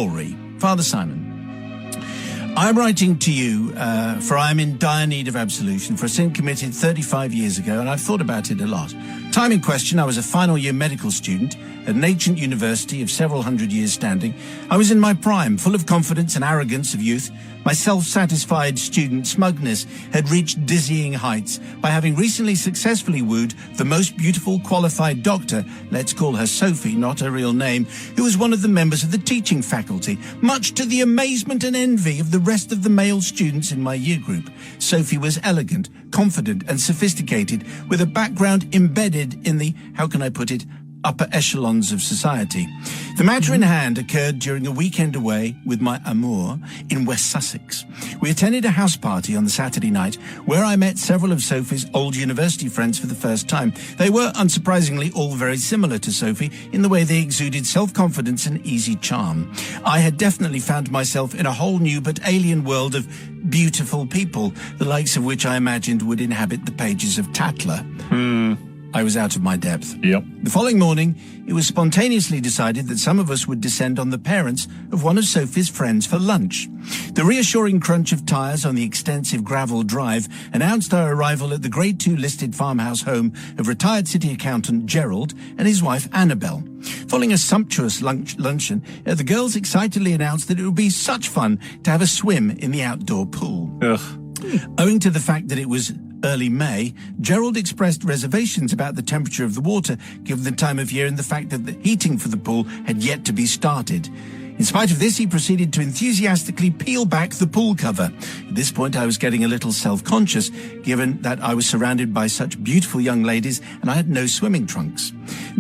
Rory. Father Simon, I'm writing to you, for I am in dire need of absolution for a sin committed 35 years ago, and I've thought about it a lot. Time in question, I was a final year medical student at an ancient university of several hundred years standing. I was in my prime, full of confidence and arrogance of youth. My self-satisfied student smugness had reached dizzying heights by having recently successfully wooed the most beautiful qualified doctor, let's call her Sophie, not her real name, who was one of the members of the teaching faculty, much to the amazement and envy of the rest of the male students in my year group. Sophie was elegant, confident and sophisticated, with a background embedded in the, how can I put it, upper echelons of society. The matter in hand occurred during a weekend away with my amour in West Sussex. We attended a house party on the Saturday night where I met several of Sophie's old university friends for the first time. They were, unsurprisingly, all very similar to Sophie in the way they exuded self-confidence and easy charm. I had definitely found myself in a whole new but alien world of beautiful people, the likes of which I imagined would inhabit the pages of Tatler. I was out of my depth. Yep. The following morning, it was spontaneously decided that some of us would descend on the parents of one of Sophie's friends for lunch. The reassuring crunch of tyres on the extensive gravel drive announced our arrival at the Grade 2 listed farmhouse home of retired city accountant Gerald and his wife Annabelle. Following a sumptuous luncheon, the girls excitedly announced that it would be such fun to have a swim in the outdoor pool. Owing to the fact that it was early May, Gerald expressed reservations about the temperature of the water, given the time of year and the fact that the heating for the pool had yet to be started. In spite of this, he proceeded to enthusiastically peel back the pool cover. At this point, I was getting a little self-conscious, given that I was surrounded by such beautiful young ladies and I had no swimming trunks.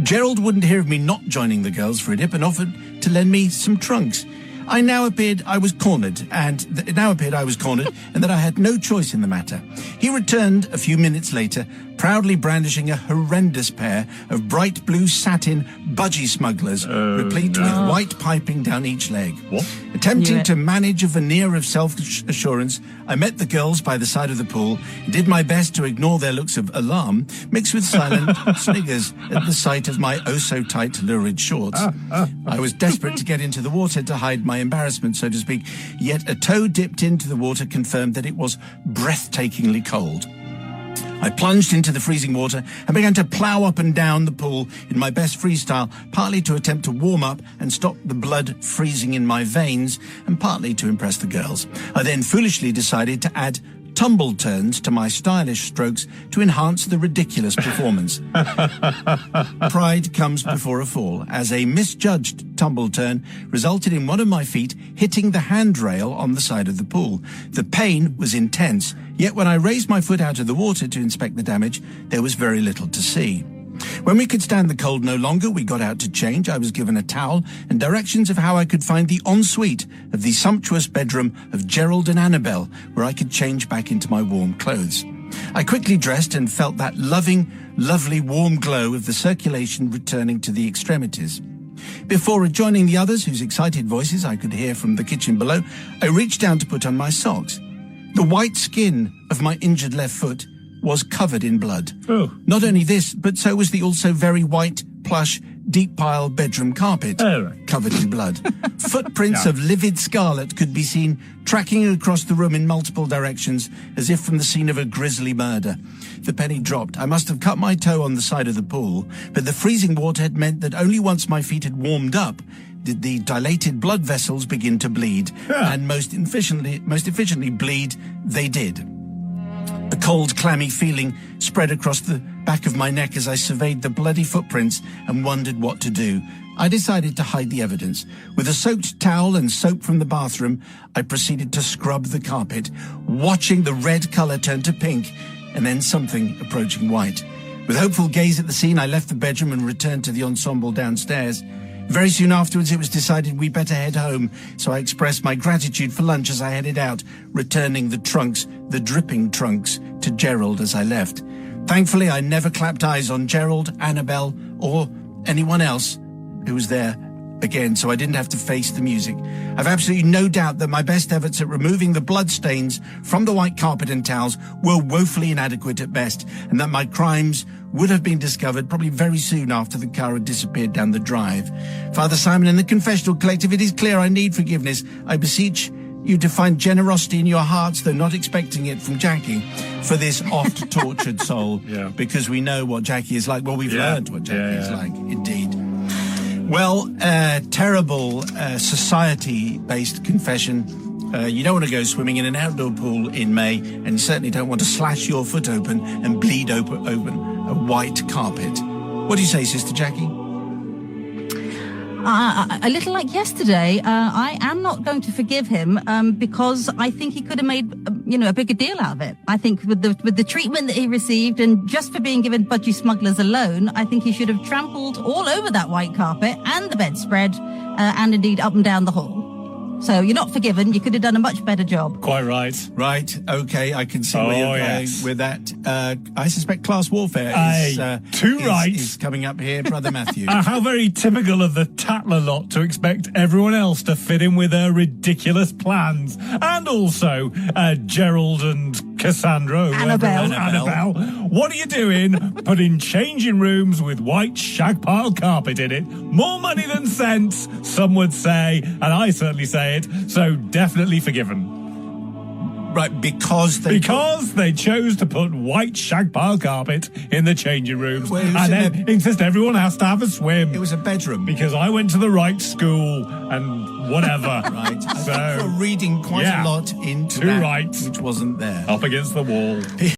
Gerald wouldn't hear of me not joining the girls for a dip and offered to lend me some trunks. It now appeared I was cornered and that I had no choice in the matter. He returned a few minutes later, proudly brandishing a horrendous pair of bright blue satin budgie smugglers, replete with white piping down each leg. What? Attempting to manage a veneer of self-assurance, I met the girls by the side of the pool and did my best to ignore their looks of alarm, mixed with silent sniggers at the sight of my oh-so-tight lurid shorts. I was desperate to get into the water to hide my embarrassment, so to speak, yet a toe dipped into the water confirmed that it was breathtakingly cold. I plunged into the freezing water and began to plough up and down the pool in my best freestyle, partly to attempt to warm up and stop the blood freezing in my veins, and partly to impress the girls. I then foolishly decided to add tumble turns to my stylish strokes to enhance the ridiculous performance. Pride comes before a fall, as a misjudged tumble turn resulted in one of my feet hitting the handrail on the side of the pool. The pain was intense, yet when I raised my foot out of the water to inspect the damage, there was very little to see. When we could stand the cold no longer, we got out to change. I was given a towel and directions of how I could find the ensuite of the sumptuous bedroom of Gerald and Annabelle, where I could change back into my warm clothes. I quickly dressed and felt that loving, lovely warm glow of the circulation returning to the extremities. Before rejoining the others, whose excited voices I could hear from the kitchen below, I reached down to put on my socks. The white skin of my injured left foot was covered in blood. Not only this, but so was the also very white, plush, deep pile bedroom carpet, covered in blood. Footprints of livid scarlet could be seen tracking across the room in multiple directions, as if from the scene of a grisly murder. The penny dropped. I must have cut my toe on the side of the pool, but the freezing water had meant that only once my feet had warmed up did the dilated blood vessels begin to bleed, and most efficiently bleed they did. A cold, clammy feeling spread across the back of my neck as I surveyed the bloody footprints and wondered what to do. I decided to hide the evidence. With a soaked towel and soap from the bathroom, I proceeded to scrub the carpet, watching the red colour turn to pink and then something approaching white. With hopeful gaze at the scene, I left the bedroom and returned to the ensemble downstairs. Very soon afterwards, it was decided we'd better head home, so I expressed my gratitude for lunch as I headed out, returning the trunks, the dripping trunks, to Gerald as I left. Thankfully, I never clapped eyes on Gerald, Annabelle, or anyone else who was there again, so I didn't have to face the music. I've absolutely no doubt that my best efforts at removing the blood stains from the white carpet and towels were woefully inadequate at best, and that my crimes would have been discovered probably very soon after the car had disappeared down the drive. Father Simon and the Confessional Collective, it is clear I need forgiveness. I beseech you to find generosity in your hearts, though not expecting it from Jackie, for this oft-tortured soul. Yeah. Because we know what Jackie is like. Well, we've learned what Jackie is like, indeed. Well, terrible society-based confession. You don't want to go swimming in an outdoor pool in May, and you certainly don't want to slash your foot open and bleed open a white carpet. What do you say, Sister Jackie? A little like yesterday, I am not going to forgive him because I think he could have made, a bigger deal out of it. I think with the treatment that he received, and just for being given budgie smugglers alone, I think he should have trampled all over that white carpet and the bedspread, and indeed up and down the hall. So you're not forgiven. You could have done a much better job. Quite right. Right. Okay. I can see where you're going with that. I suspect class warfare is coming up here, Brother Matthew. How very typical of the Tatler lot to expect everyone else to fit in with their ridiculous plans. And also Gerald and Cassandra. Annabelle. What are you doing? Putting changing rooms with white shag pile carpet in it. More money than sense, some would say. And I certainly say it, so definitely forgiven. Right, because they chose to put white shag pile carpet in the changing rooms, and then insist everyone has to have a swim. It was a bedroom. Because I went to the right school and whatever. Right, I think you're reading quite a lot into that, which wasn't there. Up against the wall.